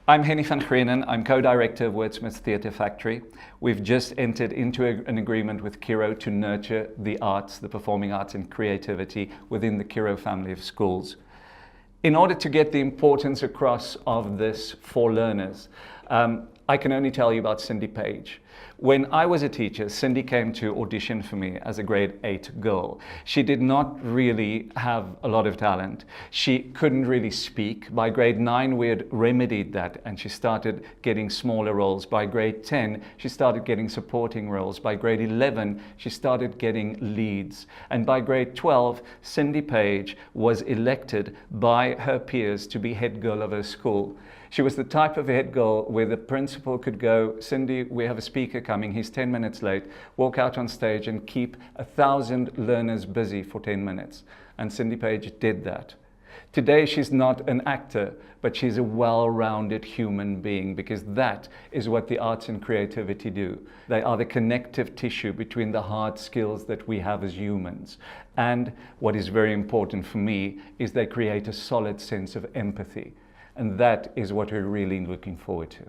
I'm Hennie van Greunen. I'm co-director of Wordsmith Theatre Factory. We've just entered into an agreement with Curro to nurture the arts, the performing arts and creativity within the Curro family of schools. In order to get the importance across of this for learners, I can only tell you about Cindy Page. When I was a teacher, Cindy came to audition for me as a grade 8 girl. She did not really have a lot of talent. She couldn't really speak. By grade 9, we had remedied that and she started getting smaller roles. By grade 10, she started getting supporting roles. By grade 11, she started getting leads. And by grade 12, Cindy Page was elected by her peers to be head girl of her school. She was the type of head girl where the principal could go, "Cindy, we have a speaker coming, he's 10 minutes late," walk out on stage and keep 1,000 learners busy for 10 minutes. And Cindy Page did that. Today she's not an actor, but she's a well-rounded human being, because that is what the arts and creativity do. They are the connective tissue between the hard skills that we have as humans. And what is very important for me is they create a solid sense of empathy. And that is what we're really looking forward to.